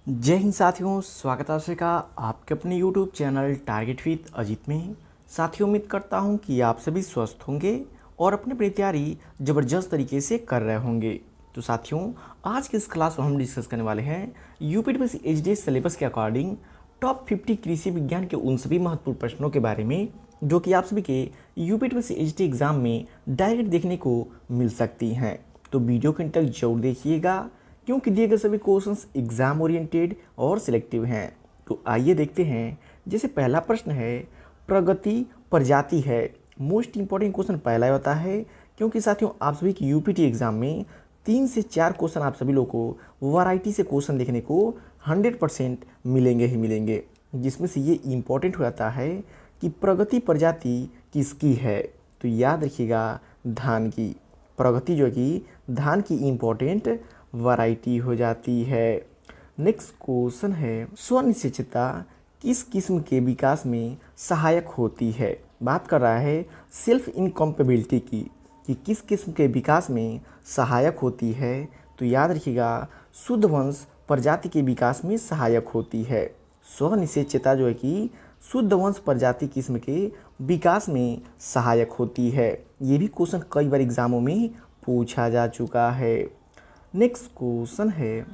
जय हिंद साथियों, स्वागत है आप सभी का आपके अपने YouTube channel target with Ajit में। साथियों, उम्मीद करता हूं कि आप सभी स्वस्थ होंगे और अपनी अपनी तैयारी ज़बरदस्त तरीके से कर रहे होंगे। तो साथियों, आज की इस क्लास में हम डिस्कस करने वाले हैं यूपीटीपीएससी एचडी सिलेबस के अकॉर्डिंग टॉप 50 कृषि विज्ञान के उन सभी महत्वपूर्ण प्रश्नों के बारे में जो कि आप सभी के यूपीटीपीएससी एचडी एग्ज़ाम में डायरेक्ट देखने को मिल सकती हैं। तो वीडियो को अंत तक जरूर देखिएगा क्योंकि दिए गए सभी क्वेश्चंस एग्जाम ओरिएंटेड और सिलेक्टिव हैं। तो आइए देखते हैं। जैसे पहला प्रश्न है, प्रगति प्रजाति है। मोस्ट इंपॉर्टेंट क्वेश्चन पहला होता है क्योंकि साथियों आप सभी की यूपीटी एग्जाम में 3 से 4 क्वेश्चन आप सभी लोग को वैरायटी से क्वेश्चन देखने को 100% मिलेंगे ही मिलेंगे, जिसमें से ये इम्पोर्टेंट हो जाता है कि प्रगति प्रजाति किसकी है। तो याद रखिएगा, धान की। प्रगति जो कि धान की इम्पोर्टेंट वैरायटी हो जाती है। नेक्स्ट क्वेश्चन है, स्वनिश्चितता किस किस्म के विकास में सहायक होती है। बात कर रहा है सेल्फ इनकम्पेबिलिटी की, कि किस किस्म के विकास में सहायक होती है। तो याद रखिएगा, शुद्ध वंश प्रजाति के विकास में सहायक होती है। स्वनिश्चितता जो है कि शुद्ध वंश प्रजाति किस्म के विकास में सहायक होती है। ये भी क्वेश्चन कई बार एग्जामों में पूछा जा चुका है। नेक्स्ट क्वेश्चन है,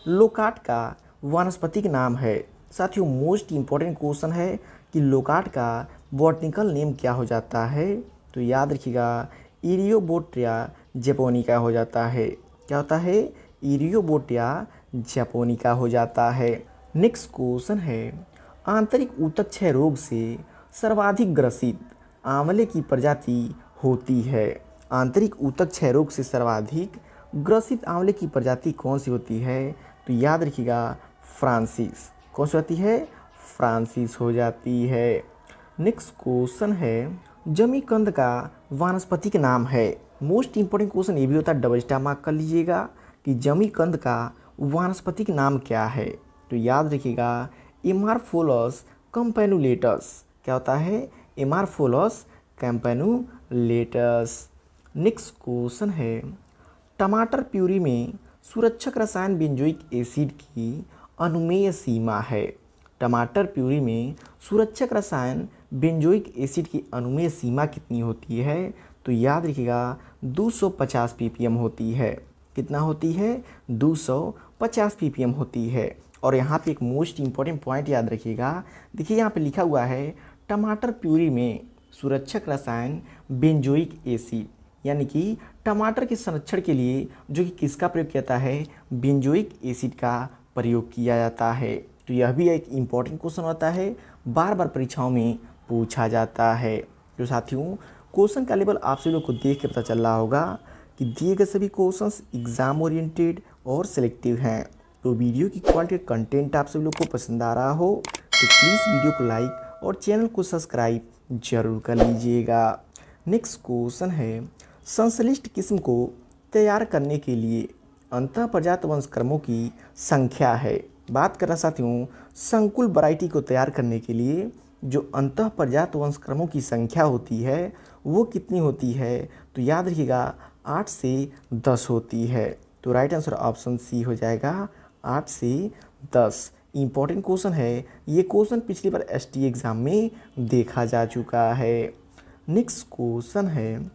लोकाट का वानस्पतिक नाम है। साथियों, मोस्ट इम्पॉर्टेंट क्वेश्चन है कि लोकाट का बॉटनिकल नेम क्या हो जाता है। तो याद रखिएगा, इरियोबोट्रिया जैपोनिका हो जाता है। क्या होता है? इरियोबोट्रिया जैपोनिका हो जाता है। नेक्स्ट क्वेश्चन है, आंतरिक ऊतक क्षय रोग से सर्वाधिक ग्रसित आंवले की प्रजाति होती है। आंतरिक ऊतक क्षय रोग से सर्वाधिक ग्रसित आंवले की प्रजाति कौन सी होती है? तो याद रखिएगा, फ्रांसिस। कौन सी होती है? फ्रांसिस हो जाती है। नेक्स्ट क्वेश्चन है, जमीकंद का वानस्पतिक नाम है। मोस्ट इंपॉर्टेंट क्वेश्चन ये भी होता है, डबल स्टार मार्क कर लीजिएगा कि जमीकंद का वानस्पतिक नाम क्या है। तो याद रखिएगा, एमारफोलस कैम्पैनुलेटस। क्या होता है? एमारफोलस कैम्पैनुलेटस। नेक्स्ट क्वेश्चन है, टमाटर प्यूरी में सुरक्षक रसायन बेंजोइक एसिड की अनुमेय सीमा है। टमाटर प्यूरी में सुरक्षक रसायन बेंजोइक एसिड की अनुमेय सीमा कितनी होती है? तो याद रखिएगा, 250 ppm होती है। कितना होती है? 250 ppm होती है। और यहाँ पे एक मोस्ट इंपॉर्टेंट पॉइंट याद रखिएगा, देखिए यहाँ पे लिखा हुआ है टमाटर प्यूरी में सुरक्षक रसायन बेंजोइक एसिड, यानी कि टमाटर के संरक्षण के लिए जो कि किसका प्रयोग किया जाता है? बेंजोइक एसिड का प्रयोग किया जाता है। तो यह भी एक इम्पॉर्टेंट क्वेश्चन होता है, बार बार परीक्षाओं में पूछा जाता है। तो साथियों, क्वेश्चन का लेवल आप सभी लोग को देख के पता चल रहा होगा कि दिए गए सभी क्वेश्चंस एग्जाम ओरिएंटेड और सिलेक्टिव हैं। तो वीडियो की क्वालिटी कंटेंट आप सभी लोग को पसंद आ रहा हो तो प्लीज़ वीडियो को लाइक और चैनल को सब्सक्राइब जरूर कर लीजिएगा। नेक्स्ट क्वेश्चन है, संश्लिष्ट किस्म को तैयार करने के लिए अंतः प्रजात वंशक्रमों की संख्या है। बात कर रहा साथियों, संकुल वैरायटी को तैयार करने के लिए जो अंतः प्रजात वंशक्रमों की संख्या होती है वो कितनी होती है? तो याद रखिएगा, 8 से 10 होती है। तो राइट आंसर ऑप्शन सी हो जाएगा, 8 से 10। इम्पॉर्टेंट क्वेश्चन है, ये क्वेश्चन पिछली बार एसटी एग्ज़ाम में देखा जा चुका है। नेक्स्ट क्वेश्चन है,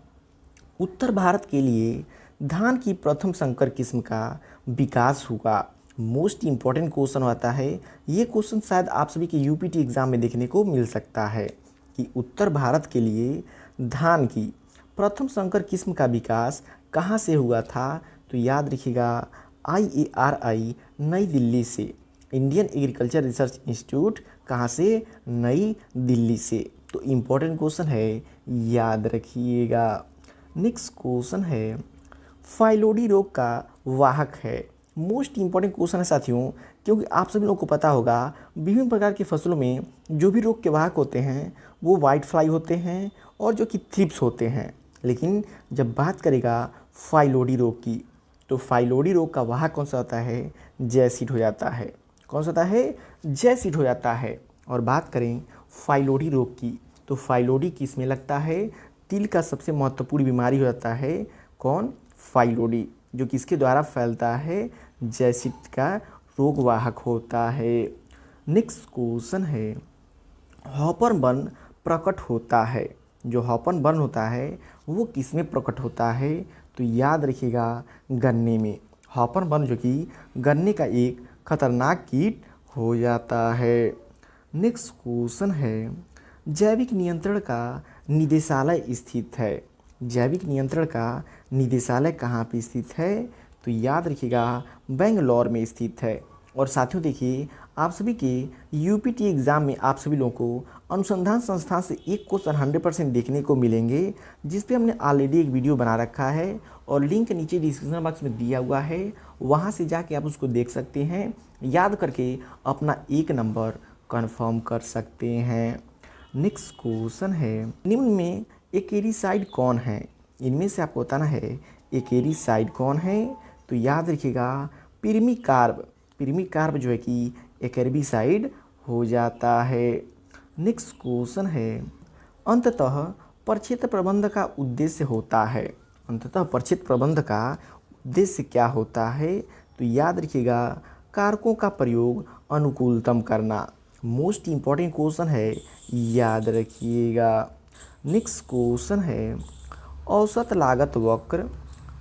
उत्तर भारत के लिए धान की प्रथम संकर किस्म का विकास हुआ। मोस्ट इम्पॉर्टेंट क्वेश्चन होता है, ये क्वेश्चन शायद आप सभी के यूपीटी एग्ज़ाम में देखने को मिल सकता है कि उत्तर भारत के लिए धान की प्रथम संकर किस्म का विकास कहाँ से हुआ था? तो याद रखिएगा, IARI नई दिल्ली से, इंडियन एग्रीकल्चर रिसर्च इंस्टीट्यूट कहाँ से? नई दिल्ली से। तो इम्पॉर्टेंट क्वेश्चन है, याद रखिएगा। नेक्स्ट क्वेश्चन है, फाइलोडी रोग का वाहक है। मोस्ट इंपॉर्टेंट क्वेश्चन है साथियों, क्योंकि आप सभी लोगों को पता होगा विभिन्न प्रकार की फसलों में जो भी रोग के वाहक होते हैं वो वाइट फ्लाई होते हैं और जो कि थ्रिप्स होते हैं। लेकिन जब बात करेगा फाइलोडी रोग की, तो फाइलोडी रोग का वाहक कौन सा होता है? जैसिड हो जाता है। कौन सा होता है? जैसिड हो जाता है। और बात करें फाइलोडी रोग की, तो फाइलोडी किस में लगता है? तिल का सबसे महत्वपूर्ण बीमारी हो जाता है कौन? फाइलोडी, जो किसके द्वारा फैलता है? जैसिड का रोगवाहक होता है। नेक्स्ट क्वेश्चन है, हॉपर बर्न प्रकट होता है। जो हॉपर बर्न होता है वो किस में प्रकट होता है? तो याद रखिएगा गन्ने में। हॉपर बर्न जो कि गन्ने का एक खतरनाक कीट हो जाता है। नेक्स्ट क्वेश्चन है, जैविक नियंत्रण का निदेशालय स्थित है। जैविक नियंत्रण का निदेशालय कहाँ पे स्थित है? तो याद रखिएगा बेंगलोर में स्थित है। और साथियों देखिए, आप सभी के यूपीटी एग्ज़ाम में आप सभी लोगों को अनुसंधान संस्थान से एक क्वेश्चन 100% देखने को मिलेंगे, जिस पे हमने ऑलरेडी एक वीडियो बना रखा है और लिंक नीचे डिस्क्रिप्शन बॉक्स में दिया हुआ है, वहाँ से जाके आप उसको देख सकते हैं, याद करके अपना 1 नंबर कंफर्म कर सकते हैं। नेक्स्ट क्वेश्चन है, निम्न में एकेरीसाइड कौन है? इनमें से आपको बताना है एकेरीसाइड कौन है? तो याद रखिएगा पिरमिकार्ब। पिरमिकार्ब जो है कि एकेरबीसाइड हो जाता है। नेक्स्ट क्वेश्चन है, अंततः प्रक्षेत्र प्रबंध का उद्देश्य होता है। अंततः प्रक्षेत्र प्रबंध का उद्देश्य क्या होता है? तो याद रखिएगा कारकों का प्रयोग अनुकूलतम करना। मोस्ट इम्पॉर्टेंट क्वेश्चन है, याद रखिएगा। नेक्स्ट क्वेश्चन है, औसत लागत वक्र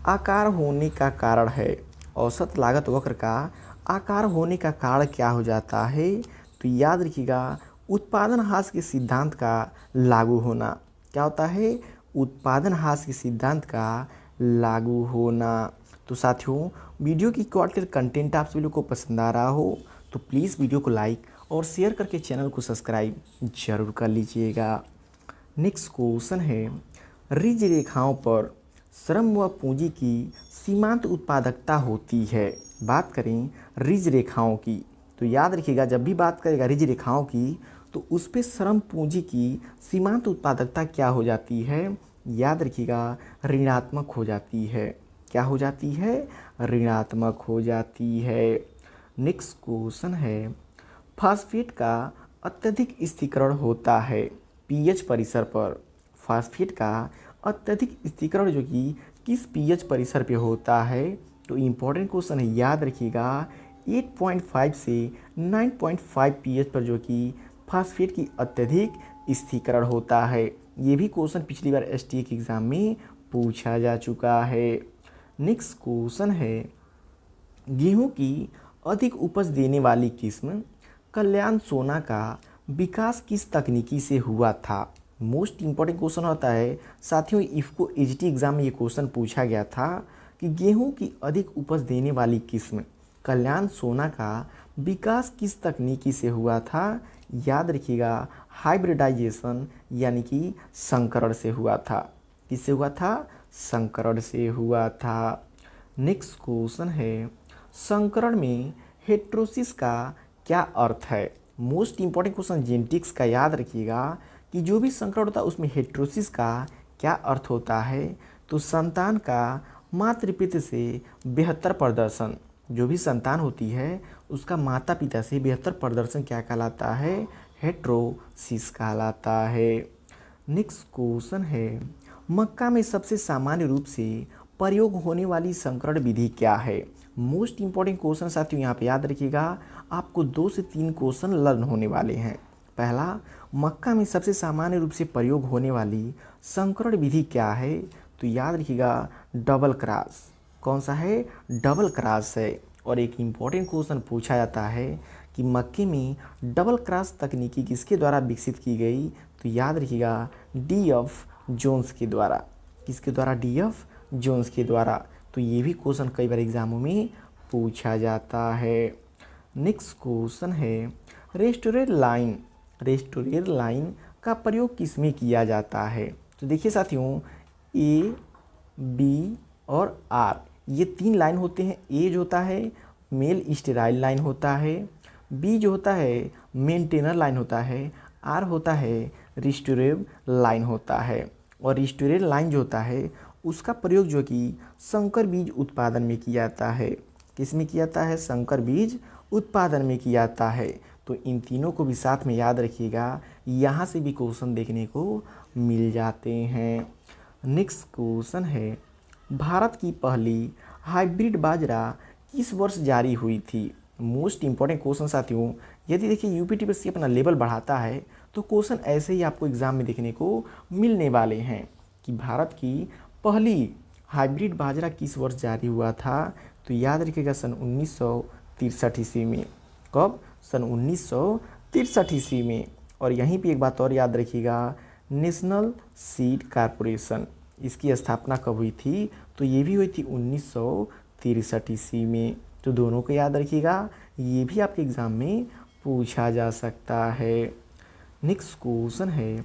आकार होने का कारण है। औसत लागत वक्र का आकार होने का कारण क्या हो जाता है? तो याद रखिएगा उत्पादन ह्रास के सिद्धांत का लागू होना। क्या होता है? उत्पादन ह्रास के सिद्धांत का लागू होना। तो साथियों, वीडियो की क्वालिटी कंटेंट आप सभी लोग को पसंद आ रहा हो तो प्लीज़ वीडियो को लाइक और शेयर करके चैनल को सब्सक्राइब जरूर कर लीजिएगा। नेक्स्ट क्वेश्चन है, ऋज रेखाओं पर श्रम व पूंजी की सीमांत उत्पादकता होती है। बात करें ऋज रेखाओं की तो याद रखिएगा जब भी बात करेगा ऋज रेखाओं की तो उस पर श्रम पूंजी की सीमांत उत्पादकता क्या हो जाती है? याद रखिएगा ऋणात्मक हो जाती है। क्या हो जाती है? ऋणात्मक हो जाती है। नेक्स्ट क्वेश्चन है, फास्फेट का अत्यधिक स्थिरीकरण होता है पीएच परिसर पर। फास्फेट का अत्यधिक स्थिरीकरण जो कि किस पीएच परिसर पे होता है? तो इम्पोर्टेंट क्वेश्चन है, याद रखिएगा 8.5 से 9.5 पीएच पर जो कि फास्फेट की अत्यधिक स्थिरीकरण होता है। ये भी क्वेश्चन पिछली बार एसटीए के एग्ज़ाम में पूछा जा चुका है। नेक्स्ट क्वेश्चन है, गेहूं की अधिक उपज देने वाली किस्म कल्याण सोना का विकास किस तकनीकी से हुआ था? मोस्ट इम्पॉर्टेंट क्वेश्चन होता है साथियों, इफ़को एचटी एग्ज़ाम में ये क्वेश्चन पूछा गया था कि गेहूं की अधिक उपज देने वाली किस्म कल्याण सोना का विकास किस तकनीकी से हुआ था? याद रखिएगा हाइब्रिडाइजेशन यानी कि संकरण से हुआ था। किससे हुआ था? संकरण से हुआ था। नेक्स्ट क्वेश्चन है, संकरण में हेट्रोसिस का क्या अर्थ है? मोस्ट इम्पॉर्टेंट क्वेश्चन जेनेटिक्स का, याद रखिएगा कि जो भी संकरण होता है उसमें हेट्रोसिस का क्या अर्थ होता है? तो संतान का मातृपिता से बेहतर प्रदर्शन। जो भी संतान होती है उसका माता पिता से बेहतर प्रदर्शन क्या कहलाता है? हेट्रोसिस कहलाता है। नेक्स्ट क्वेश्चन है, मक्का में सबसे सामान्य रूप से प्रयोग होने वाली संकरण विधि क्या है? मोस्ट इम्पॉर्टेंट क्वेश्चन साथियों यहाँ पे याद रखिएगा, आपको 2 से 3 क्वेश्चन लर्न होने वाले हैं। पहला, मक्का में सबसे सामान्य रूप से प्रयोग होने वाली संकरण विधि क्या है? तो याद रखिएगा डबल क्रॉस। कौन सा है? डबल क्रॉस है। और एक इम्पॉर्टेंट क्वेश्चन पूछा जाता है कि मक्के में डबल क्रॉस तकनीकी किसके द्वारा विकसित की गई? तो याद रखिएगा डी.एफ. जोन्स के द्वारा। किसके द्वारा? डी.एफ. जोन्स के द्वारा। तो ये भी क्वेश्चन कई बार एग्जामों में पूछा जाता है। नेक्स्ट क्वेश्चन है, रेस्टोरेट लाइन। रेस्टोरेट लाइन का प्रयोग किस में किया जाता है? तो देखिए साथियों, ए, बी और आर ये 3 लाइन होते हैं। ए जो होता है मेल स्टेराइल लाइन होता है, बी जो होता है मेंटेनर लाइन होता है, आर होता है रिस्टोरेव लाइन होता है। और रिस्टोरेव लाइन जो होता है उसका प्रयोग जो कि संकर बीज उत्पादन में किया जाता है। किस में किया जाता है? संकर बीज उत्पादन में किया जाता है। तो इन तीनों को भी साथ में याद रखिएगा, यहाँ से भी क्वेश्चन देखने को मिल जाते हैं। नेक्स्ट क्वेश्चन है, भारत की पहली हाइब्रिड बाजरा किस वर्ष जारी हुई थी? मोस्ट इंपॉर्टेंट क्वेश्चन साथियों, यदि देखिए यूपीटीपीएससी अपना लेवल बढ़ाता है तो क्वेश्चन ऐसे ही आपको एग्जाम में देखने को मिलने वाले हैं कि भारत की पहली हाइब्रिड बाजरा किस वर्ष जारी हुआ था। तो याद रखिएगा सन 1963 ईस्वी में। कब? सन 1963 ईस्वी में। और यहीं पे एक बात और याद रखिएगा, नेशनल सीड कॉरपोरेशन, इसकी स्थापना कब हुई थी? तो ये भी हुई थी 1963 ईस्वी में। तो दोनों को याद रखिएगा, ये भी आपके एग्ज़ाम में पूछा जा सकता है। नेक्स्ट क्वेश्चन है,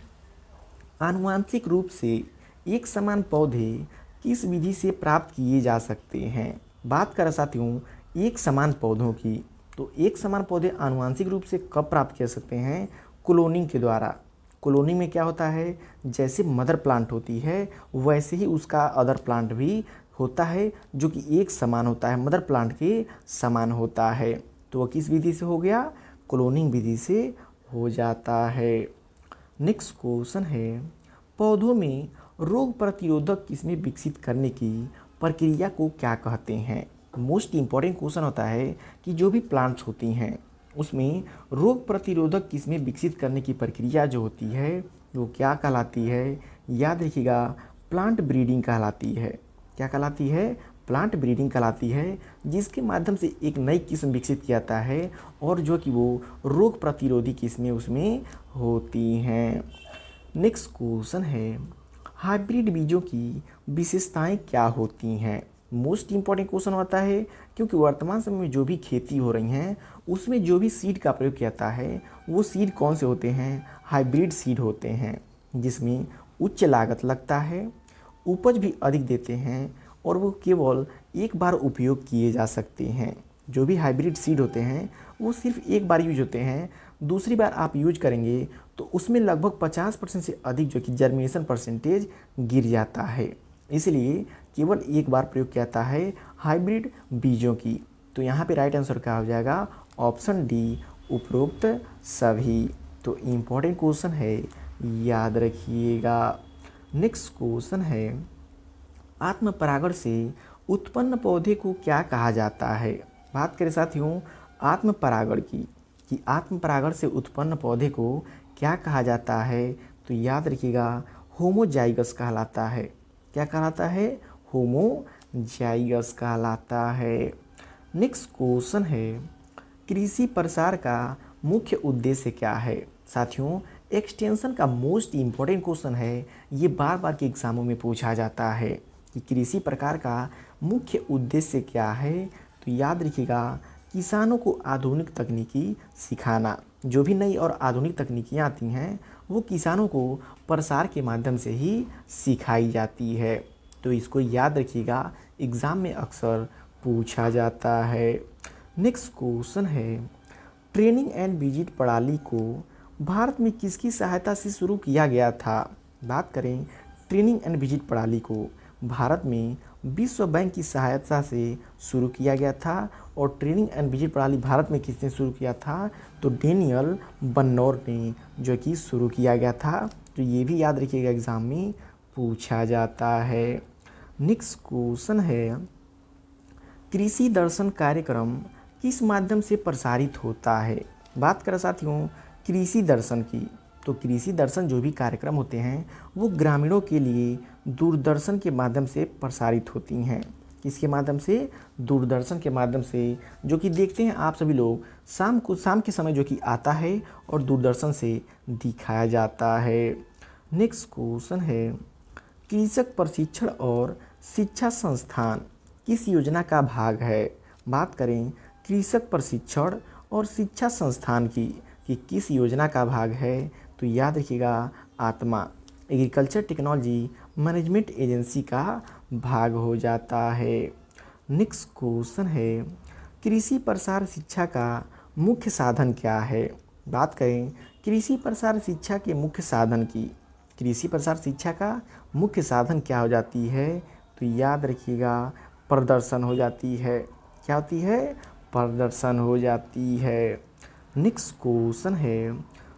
आनुवांशिक रूप से एक समान पौधे किस विधि से प्राप्त किए जा सकते हैं? बात करें साथियों एक समान पौधों की, तो एक समान पौधे आनुवांशिक रूप से कब प्राप्त कर सकते हैं? क्लोनिंग के द्वारा। क्लोनिंग में क्या होता है, जैसे मदर प्लांट होती है वैसे ही उसका अदर प्लांट भी होता है जो कि एक समान होता है, मदर प्लांट के समान होता है। तो वह किस विधि से हो गया? क्लोनिंग विधि से हो जाता है। नेक्स्ट क्वेश्चन है, पौधों में रोग प्रतिरोधक किस्में विकसित करने की प्रक्रिया को क्या कहते हैं? मोस्ट इम्पॉर्टेंट क्वेश्चन होता है कि जो भी प्लांट्स होती हैं उसमें रोग प्रतिरोधक किस्में विकसित करने की प्रक्रिया जो होती है वो क्या कहलाती है? याद रखिएगा, प्लांट ब्रीडिंग कहलाती है। क्या कहलाती है? प्लांट ब्रीडिंग कहलाती है, जिसके माध्यम से एक नई किस्म विकसित किया जाता है और जो कि वो रोग प्रतिरोधी किस्में उसमें होती हैं। नेक्स्ट क्वेश्चन है, हाइब्रिड बीजों की विशेषताएं क्या होती हैं? मोस्ट इम्पॉर्टेंट क्वेश्चन होता है क्योंकि वर्तमान समय में जो भी खेती हो रही हैं उसमें जो भी सीड का प्रयोग किया जाता है वो सीड कौन से होते हैं? हाइब्रिड सीड होते हैं, जिसमें उच्च लागत लगता है, उपज भी अधिक देते हैं और वो केवल एक बार उपयोग किए जा सकते हैं। जो भी हाइब्रिड सीड होते हैं वो सिर्फ एक बार यूज होते हैं, दूसरी बार आप यूज करेंगे तो उसमें लगभग 50% से अधिक जो कि जर्मिनेशन परसेंटेज गिर जाता है। इसलिए केवल एक बार प्रयोग किया जाता है हाइब्रिड बीजों की। तो यहाँ पे राइट आंसर क्या हो जाएगा? ऑप्शन डी, उपरोक्त सभी। तो इम्पॉर्टेंट क्वेश्चन है, याद रखिएगा। नेक्स्ट क्वेश्चन है, आत्म परागण से उत्पन्न पौधे को क्या कहा जाता है? बात करें साथियों आत्म परागण की, कि आत्म परागण से उत्पन्न पौधे को क्या कहा जाता है? तो याद रखिएगा, होमोजाइगस कहलाता है। क्या कहलाता है? होमोजाइगस कहलाता है। नेक्स्ट क्वेश्चन है, कृषि प्रसार का मुख्य उद्देश्य क्या है? साथियों एक्सटेंशन का मोस्ट इम्पॉर्टेंट क्वेश्चन है, ये बार बार के एग्जामों में पूछा जाता है कि कृषि प्रकार का मुख्य उद्देश्य क्या है? तो याद रखिएगा, किसानों को आधुनिक तकनीकी सिखाना। जो भी नई और आधुनिक तकनीकियाँ आती हैं वो किसानों को प्रसार के माध्यम से ही सिखाई जाती है। तो इसको याद रखिएगा, एग्ज़ाम में अक्सर पूछा जाता है। नेक्स्ट क्वेश्चन है, ट्रेनिंग एंड विजिट प्रणाली को भारत में किसकी सहायता से शुरू किया गया था? बात करें ट्रेनिंग एंड विजिट प्रणाली को भारत में विश्व बैंक की सहायता से शुरू किया गया था। और ट्रेनिंग एंड विजिट प्रणाली भारत में किसने शुरू किया था? तो डेनियल बन्नौर ने जो कि शुरू किया गया था। तो ये भी याद रखिएगा, एग्जाम में पूछा जाता है। नेक्स्ट क्वेश्चन है, कृषि दर्शन कार्यक्रम किस माध्यम से प्रसारित होता है? बात करें साथियों कृषि दर्शन की, तो कृषि दर्शन जो भी कार्यक्रम होते हैं वो ग्रामीणों के लिए दूरदर्शन के माध्यम से प्रसारित होती हैं। किसके माध्यम से? दूरदर्शन के माध्यम से, जो कि देखते हैं आप सभी लोग शाम के समय जो कि आता है और दूरदर्शन से दिखाया जाता है। नेक्स्ट क्वेश्चन है, कृषक प्रशिक्षण और शिक्षा संस्थान किस योजना का भाग है? बात करें कृषक प्रशिक्षण और शिक्षा संस्थान की कि किस योजना का भाग है? तो याद रखिएगा, आत्मा एग्रीकल्चर टेक्नोलॉजी मैनेजमेंट एजेंसी का भाग हो जाता है। नेक्स्ट क्वेश्चन है, कृषि प्रसार शिक्षा का मुख्य साधन क्या है? बात करें कृषि प्रसार शिक्षा के मुख्य साधन की, कृषि प्रसार शिक्षा का मुख्य साधन क्या हो जाती है? तो याद रखिएगा, प्रदर्शन हो जाती है। क्या होती है? प्रदर्शन हो जाती है। नेक्स्ट क्वेश्चन है,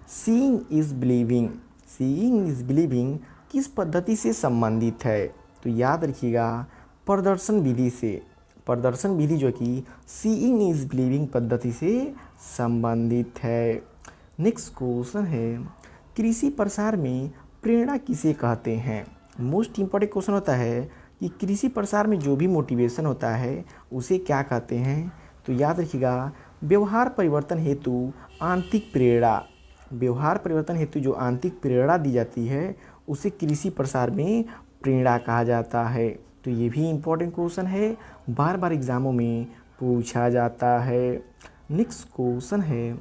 seeing is believing, seeing is believing किस पद्धति से संबंधित है? तो याद रखिएगा, प्रदर्शन विधि से। प्रदर्शन विधि जो कि सीइंग इज बिलीविंग पद्धति से संबंधित है। नेक्स्ट क्वेश्चन है, कृषि प्रसार में प्रेरणा किसे कहते हैं। मोस्ट इंपॉर्टेंट क्वेश्चन होता है कि कृषि प्रसार में जो भी मोटिवेशन होता है उसे क्या कहते हैं। तो याद रखिएगा, व्यवहार परिवर्तन हेतु आंतरिक प्रेरणा, व्यवहार परिवर्तन हेतु जो आंतरिक प्रेरणा दी जाती है उसे कृषि प्रसार में प्रेरणा कहा जाता है। तो ये भी इम्पोर्टेंट क्वेश्चन है, बार बार एग्जामों में पूछा जाता है। नेक्स्ट क्वेश्चन है,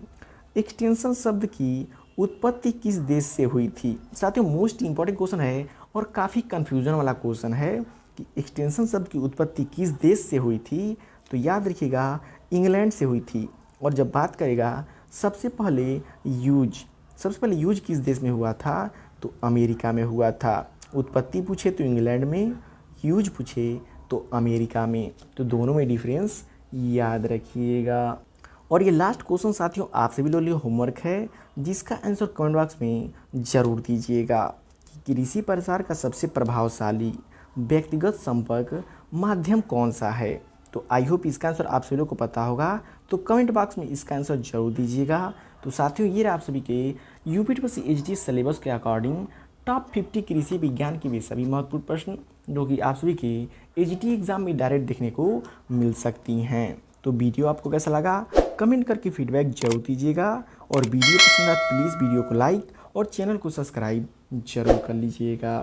एक्सटेंशन शब्द की उत्पत्ति किस देश से हुई थी। साथियों मोस्ट इंपॉर्टेंट क्वेश्चन है और काफ़ी कन्फ्यूजन वाला क्वेश्चन है कि एक्सटेंशन शब्द की उत्पत्ति किस देश से हुई थी। तो याद रखिएगा, इंग्लैंड से हुई थी। और जब बात करेगा सबसे पहले यूज किस देश में हुआ था, तो अमेरिका में हुआ था। उत्पत्ति पूछे तो इंग्लैंड में, यूज पूछे तो अमेरिका में, तो दोनों में डिफरेंस याद रखिएगा। और ये लास्ट क्वेश्चन साथियों आप सभी लोगों के लिए होमवर्क है, जिसका आंसर कमेंट बॉक्स में ज़रूर दीजिएगा कि कृषि प्रसार का सबसे प्रभावशाली व्यक्तिगत संपर्क माध्यम कौन सा है। तो आई होप इसका आंसर आप सभी लोग को पता होगा, तो कमेंट बॉक्स में इसका आंसर जरूर दीजिएगा। तो साथियों ये रहा आप सभी के यूपी एचडी सिलेबस के अकॉर्डिंग टॉप 50 कृषि विज्ञान के भी सभी महत्वपूर्ण प्रश्न जो कि आप सभी के एचडी एग्जाम में डायरेक्ट देखने को मिल सकती हैं। तो वीडियो आपको कैसा लगा कमेंट करके फीडबैक जरूर दीजिएगा, और वीडियो पसंद आए प्लीज़ वीडियो को लाइक और चैनल को सब्सक्राइब जरूर कर लीजिएगा।